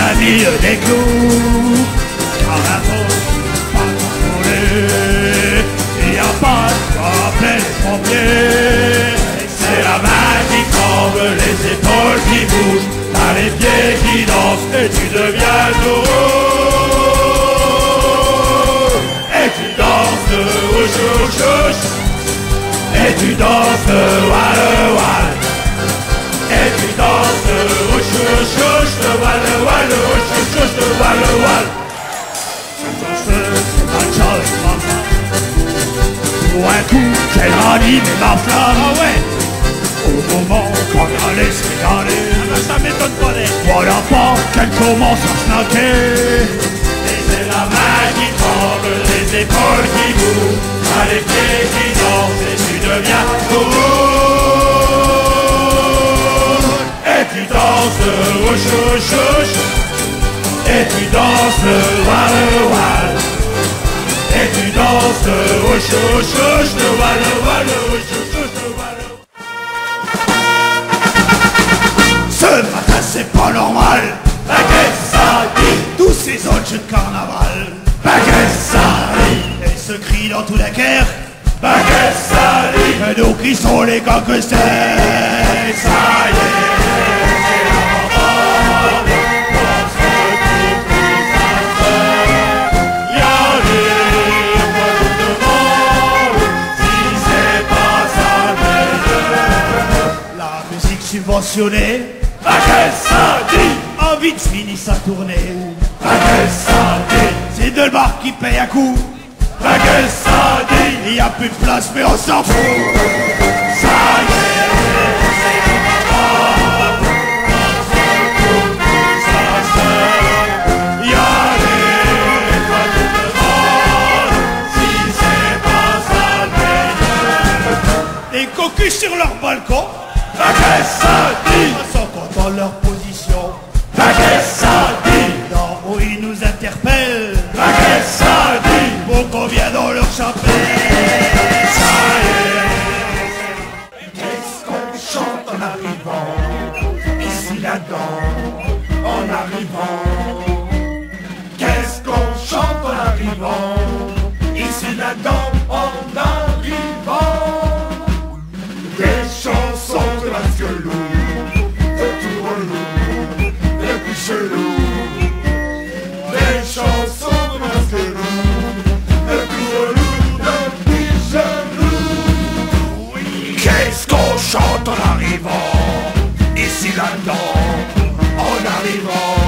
a mis des clous, car la faute pas contrôlée. Il n'y a pas de quoi appeler les pompiers. C'est la main qui tremble, les épaules qui bougent, t'as les pieds qui dansent et tu deviens lourd. Et tu danses ouch ouch ouch, et tu danses wall wall, et tu danses ouch ouch ouch, wall wall ouch ouch ouch, wall wall. C'est un challenge maman. Pour un coup, j'ai ranimé ma flamme, ah ouais. Au moment qu'on a laissé aller, ça m'étonne pas d'être. Voilà pas qu'elle commence à snacker. Et c'est la main qui tremble, les épaules qui bougent, t'as les pieds qui dansent et tu deviens lourd. Et tu danses ouch ouch ouch, et tu danses wall wall, et tu danses ouch ouch ouch, wall wall ouch ouch ouch, wall. Ce matin c'est pas normal. Qu'est-ce ça dit? Tous ces autres jeux de carnaval. Qu'est-ce ça dit? Et ce cri dans tout la guerre. Qu'est-ce ça dit? Et nous qui sont les gars que c'est. Ça y est, c'est la bande. On se retrouve plus à faire. Y'a les moi je te demande si c'est pas ça le. La musique subventionnée. Qu'est-ce ça dit? En vite fini sa tournée. Qu'est-ce ça dit? C'est Delbar qui paye un coup. Qu'est-ce ça dit? Il y a plus de place mais on s'en fout. Ça y est, c'est la bande. On se retrouve plus à faire. Y'a les toi je te demande si c'est pas ça le. Les cocus sur leur balcon. Qu'est-ce ça dit? Sans compte leur position. Qu'est-ce ça dit? D'en haut ils nous interpellent. Qu'est-ce ça dit? Pour qu'on vienne dans leur chapelle. Ça y est. Qu'est-ce qu'on chante en arrivant ici là-dedans, en arrivant. Qu'est-ce qu'on chante en arrivant ici là-dedans, en arrivant. Des chansons de Masquelou, de tout relou, de plus chelou. Des chansons de Masquelou, de tout relou, de plus chelou. Oui. Qu'est-ce qu'on chante en arrivant, ici là-dedans, en arrivant.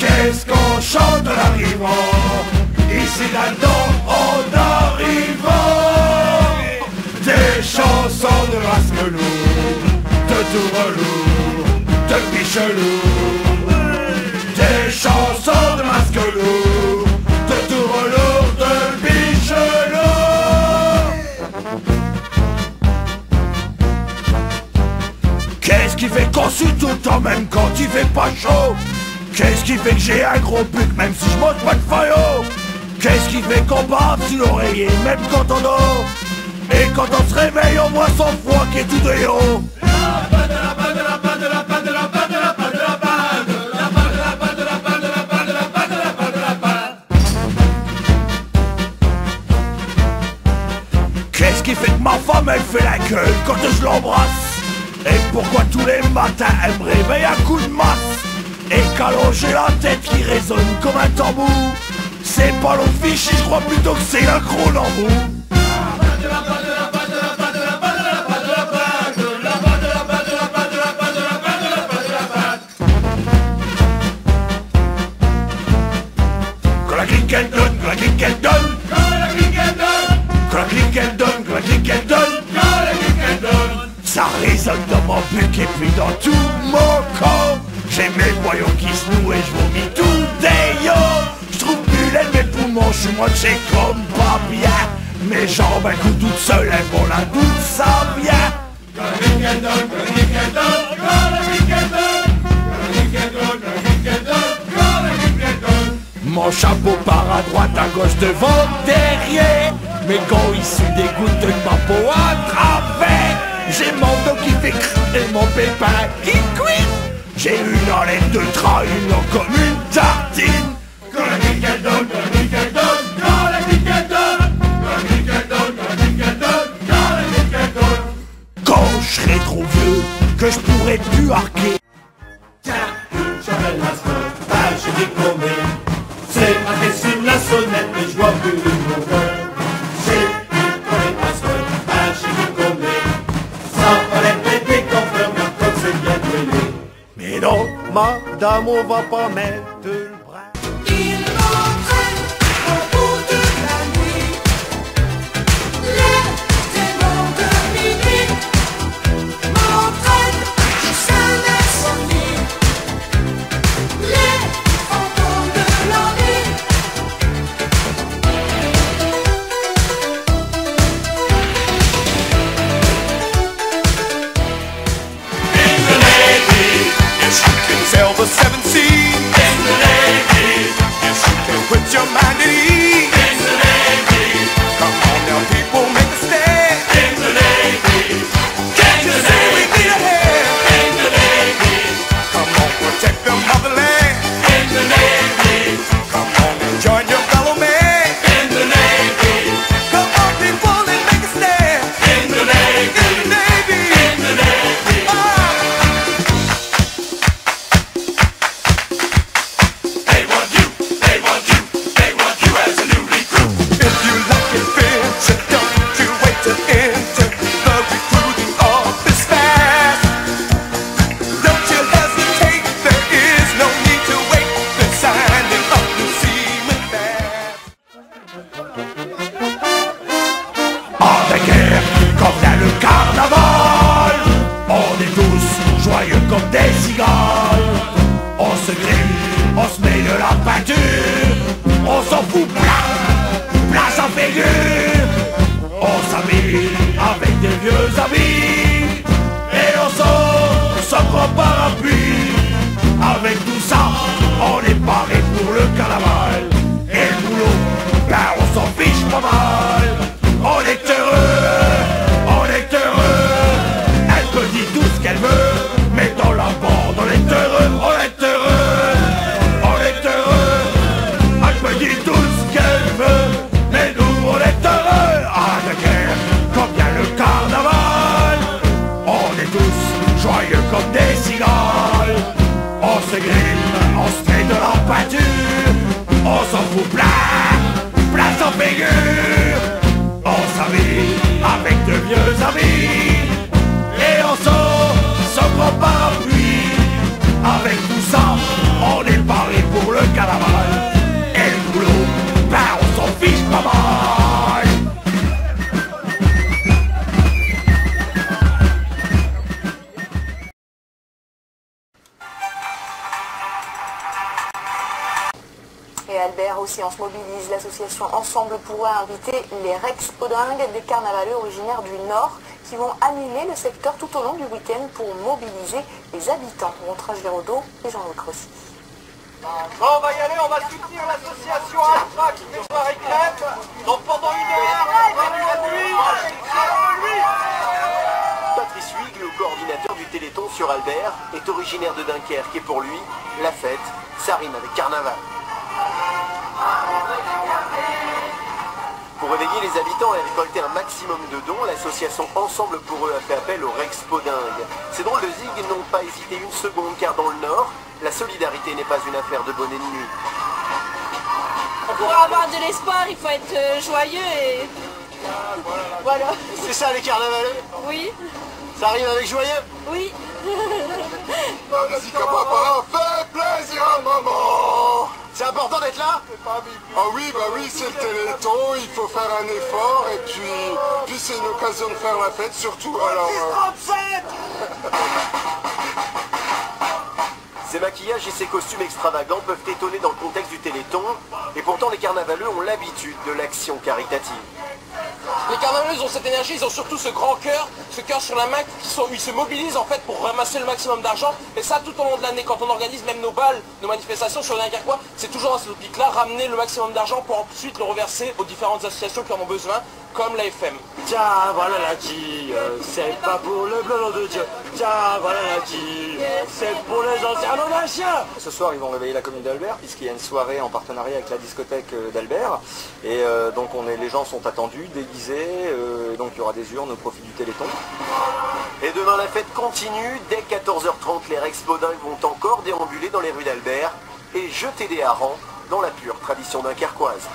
Qu'est-ce qu'on chante en arrivant, ici là-dedans, en arrivant. Des chansons de Masquelou, de tout relou, de pichelou. Des chansons de Masquelou, de tout relou, de pichelou. Qu'est-ce qui fait qu'on sue tout le temps même quand il fait pas chaud? Qu'est-ce qui fait que j'ai un gros buc même si je mange pas de faillot? Qu'est-ce qui fait qu'on bave sur l'oreiller même quand on dort? Et quand on se réveille, on voit son froid qui est tout de haut. Qu'est-ce qui fait que ma femme elle fait la gueule quand je l'embrasse? Et pourquoi tous les matins elle me réveille à coup de masse? Et qu'alors j'ai la tête qui résonne comme un tambour. C'est pas l'autre fichier, je crois plutôt que c'est un gros lambeau. Ça résonne dans mon buc et puis dans tout mon corps. J'ai mes voyons qui se nouent et je vomis tout des yo. Je trouve plus l'aile mes poumons, je suis moitié comme pas bien. Mes jambes un coup toutes seules, elles vont là d'où ça vient. Mon chapeau part à droite, à gauche, devant, derrière. Mes gants issus des gouttes de ma peau à travers. J'ai mon dos qui fait crrr et mon pépin qui cuit. J'ai une haleine de train, une comme une tartine. Quand la vie qu'elle donne, quand la vie qu'elle donne, quand la vie qu'elle donne, quand la vie qu'elle donne, quand la vie qu'elle donne, quand la vie qu'elle donne. Quand je serai trop vieux, que je pourrai plus arquer. Tiens, j'appelle la semaine, j'ai diplômé. C'est marqué sur la sonnette, mais je vois plus le bonheur. J'ai diplômé la semaine, j'ai diplômé. Ça fallait péter quand faire ma comme c'est bien brûlé. Mais non, madame, on va pas mettre le bras. Il m'entraîne au bout de la nuit. Les démons de minuit m'entraînent, je jamais s'ennuie. Les fantômes de l'ennui. Yes, you can sail the seven seas. In the Navy. Yes, you can put your mind at ease. In the Navy. Come on now, people, make a stand. In the Navy. Can't you see we need a hand? In the Navy. Come on, protect the motherland. In the Navy. Come on and join your fellow man. In the Navy. Come on, people, and make a stand. In the Navy. In the Navy. In the Navy. Avec guerre, quand vient le carnaval, on est tous joyeux comme des cigales. On se grille, on se met de la peinture, on s'en fout plein, place en figure. On s'habille avec des vieux habits, et on s'en prend parapluie. Avec tout ça, on est paré pour le carnaval. Et le boulot, ben on s'en fiche pas mal. On est heureux, on est heureux. Elle peut dire tout ce qu'elle veut, mais dans la bande on est heureux, on est heureux, on est heureux. Elle peut dire tout ce qu'elle veut, mais nous on est heureux. Ah de guerre, quand vient le carnaval, on est tous joyeux comme des cigales. On se grille, on se met de la peinture, on s'en fout plein, place en figure. On s'habille avec de vieux habits, et on s'en prend parapluie. Avec tout ça, on est paré pour le carnaval. Et le boulot, ben on s'en fiche pas mal. Et Albert aussi, on se mobilise. L'association Ensemble pourra inviter les Rex Podingues, des carnavaleux originaires du Nord, qui vont animer le secteur tout au long du week-end pour mobiliser les habitants. Montrage Vérodo et Jean-Luc Rossi. Bon, on va y aller, on va soutenir l'association Altrax Mémoire et Crêpe. Donc pendant une heure, on va la nuit. Patrice Huyghe, le coordinateur du Téléthon sur Albert, est originaire de Dunkerque et pour lui, la fête, ça rime avec carnaval. Pour réveiller les habitants et récolter un maximum de dons, l'association Ensemble pour eux a fait appel aux Rex Podingues. Ces drôles de zig n'ont pas hésité une seconde car dans le Nord, la solidarité n'est pas une affaire de bon ennemi. Pour avoir de l'espoir, il faut être joyeux et... Voilà. C'est ça les carnavaleux? Oui. Ça arrive avec joyeux? Oui. Musique à papa, fait plaisir à maman. C'est important d'être là? Ah oui, bah oui, c'est le Téléthon, il faut faire un effort et puis c'est une occasion de faire la fête surtout. Alors, Ces maquillages et ces costumes extravagants peuvent étonner dans le contexte du Téléthon, et pourtant les carnavaleux ont l'habitude de l'action caritative. Les carnavaleux ont cette énergie, ils ont surtout ce grand cœur, ce cœur sur la main, où ils se mobilisent en fait pour ramasser le maximum d'argent. Et ça tout au long de l'année, quand on organise même nos balles, nos manifestations sur le Dunkerquois, c'est toujours dans cette optique-là, ramener le maximum d'argent pour ensuite le reverser aux différentes associations qui en ont besoin, comme la FM. Tiens, voilà la qui, c'est pas pour le bleu de Dieu. Tiens, voilà la tire. C'est pour les anciens Audaciens. Ce soir, ils vont réveiller la commune d'Albert, puisqu'il y a une soirée en partenariat avec la discothèque d'Albert. Et donc les gens sont attendus, déguisés, donc il y aura des urnes au profit du Téléthon. Et demain, la fête continue. Dès 14h30, les Rex-Podingues vont encore déambuler dans les rues d'Albert et jeter des harengs dans la pure tradition dunkerquoise.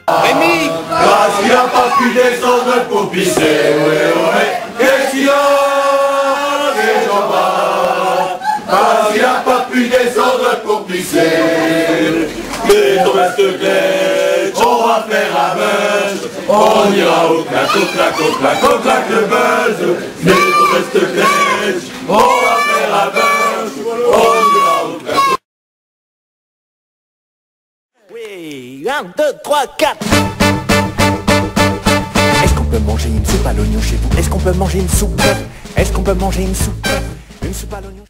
Rémi! Parce qu'il n'a pas pu descendre pour pisser, ouais, ouais. Qu'est-ce qu'il y a, les gens bas? Parce qu'il n'a pas pu descendre pour pisser. Mais on reste clair, on va faire un buzz. On ira au clac, au clac, au clac, au clac le buzz. Mais on reste clair, on va faire un buzz. On ira au clac. Oui, 1, 2, 3, 4. Est-ce qu'on peut manger une soupe à l'oignon chez vous? Est-ce qu'on peut manger une soupe? Est-ce qu'on peut manger une soupe? Une soupe à l'oignon?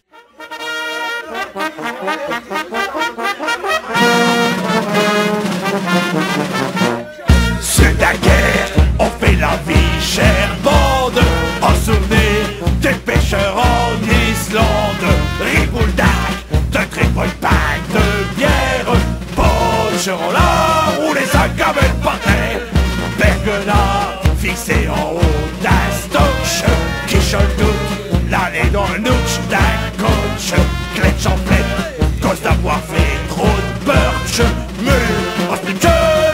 C'est la guerre, on fait la vie chère, bande. En souvenir des pêcheurs en Islande. Ribouldac, de Tripolpac, de bière. Poncheront là où les agavelles partaient. Bergena, fixé en haut d'un stock. Quichol toute l'année dans le nouch d'un coach. Cletch en flette, cause d'avoir fait trop de perche. Mule, en split,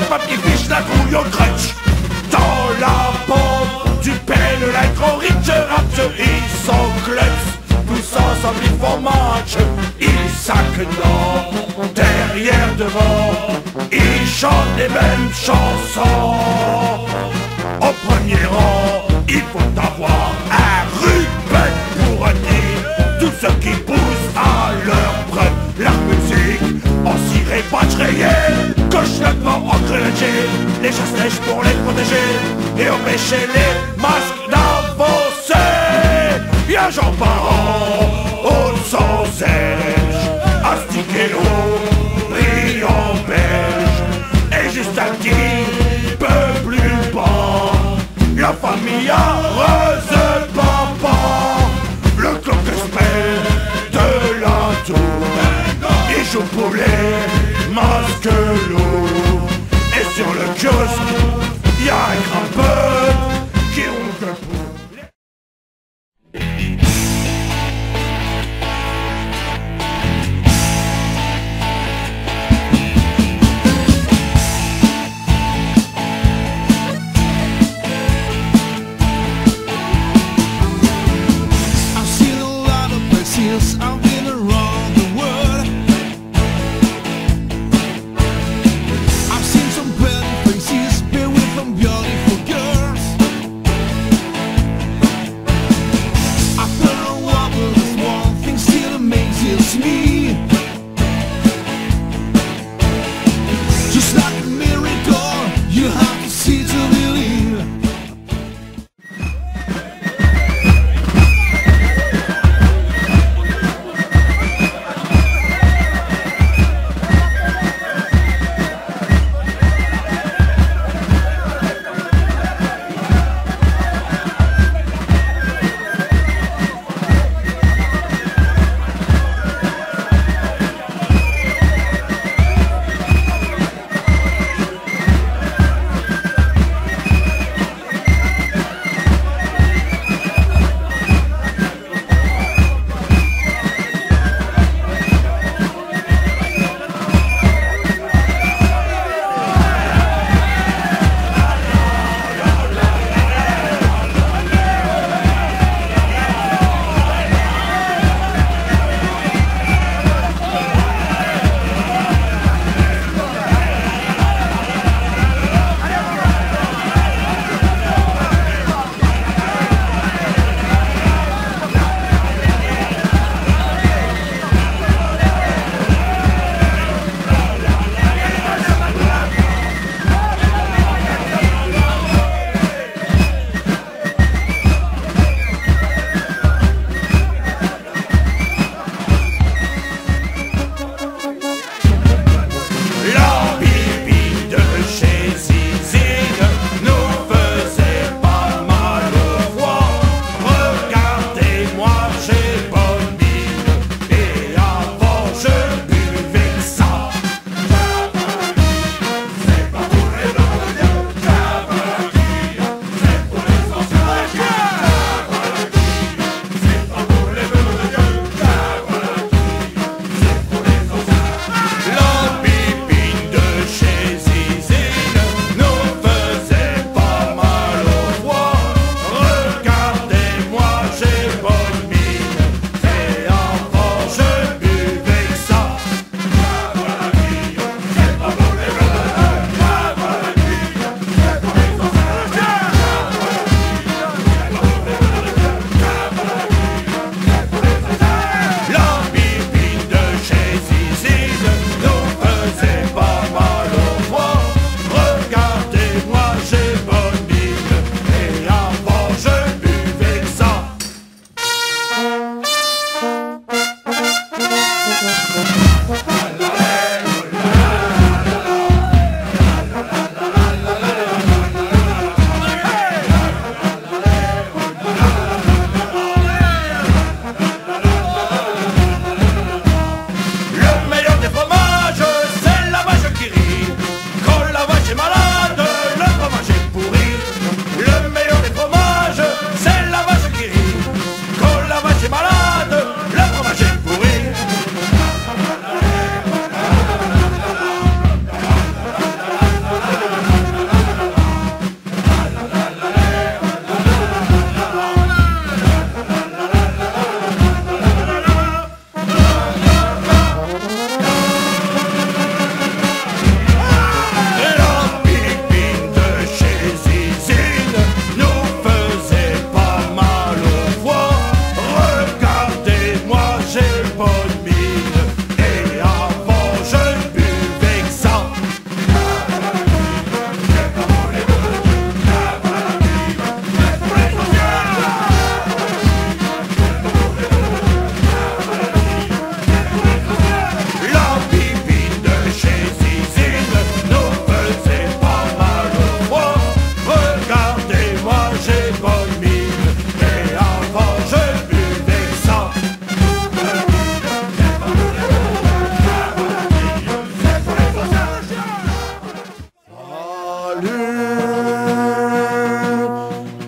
papier fiche, la trouille au crutch. Dans la pente du pelle, la grand rich rapte, ils s'enclètent. Tous ensemble ils font match. Ils s'acquenent derrière, devant. Ils chantent les mêmes chansons. Au premier rang, il faut avoir un Ruben pour retenir tout ce qui pousse à leur preuve. La musique en ciré, patch réel, coche nettement engrenagé. Les chasse-neige pour les protéger et empêcher les masques d'avancer. Y'a Jean Parent, au sans sèche, astiqué l'eau, brillant belge. Et juste un petit peu plus bas, la famille heureuse papa. Le clock espère de la tour, il joue pour les masques lourds. Et sur le kiosque, y'a un grimpeur qui ronfle pour. I've been around the world. I've seen some pretty faces, been with some beautiful girls.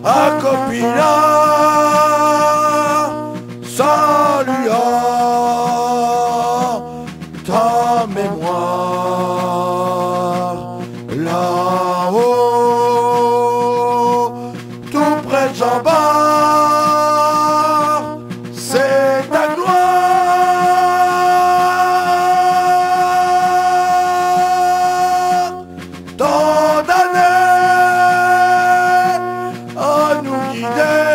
Acopina, salua ta mémoire là-haut, tout près de Jean-Bart, c'est ta gloire. Tant d'années à nous guider,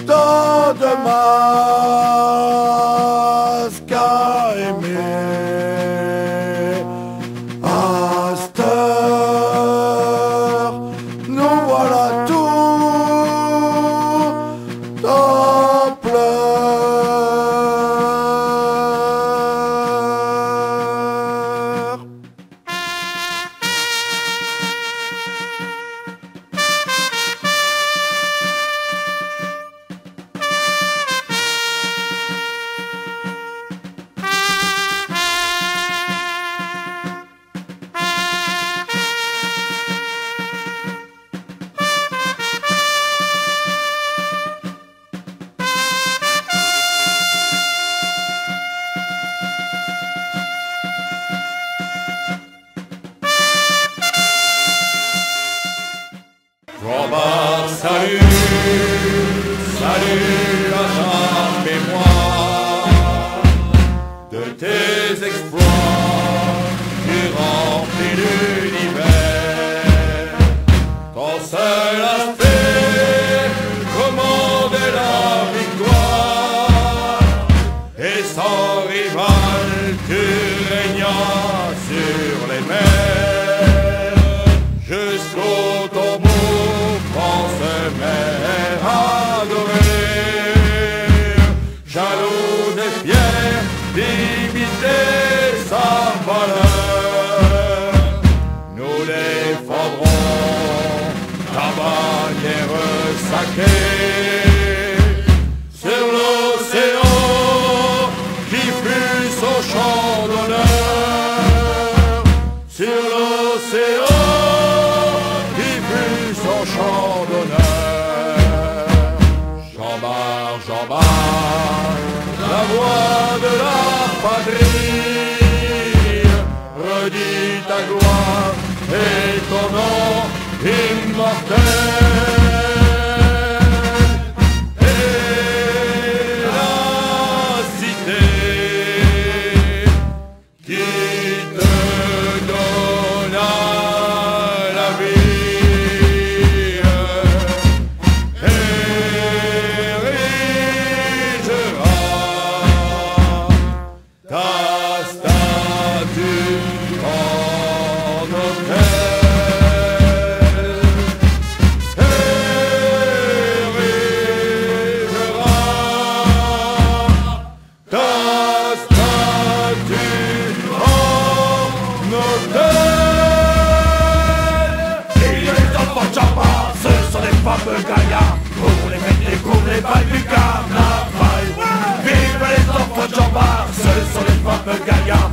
tant de masques à aimer. À cette heure, nous voilà tous en pleurs. Jean-Bart, salut, salut à ta mémoire de tes exploits qui remplis l'univers. Ton seul aspect commandait la victoire et sans rival tu régnas sur les mers jusqu'au tombeau. Mère adorée, jaloux et fier d'imiter sa valeur, nous défendrons ta bannière sacrée sur l'océan qui fut son champ d'honneur, sur l'océan chant d'honneur. Jean-Bart, Jean-Bart, la voix de la patrie, redis ta gloire et ton nom immortel. Et la cité qui te donna la vie gaillards, pour les mecs et pour les balles du carnaval. Vive les enfants de Jean-Bart, ce sont les fameux gaillards.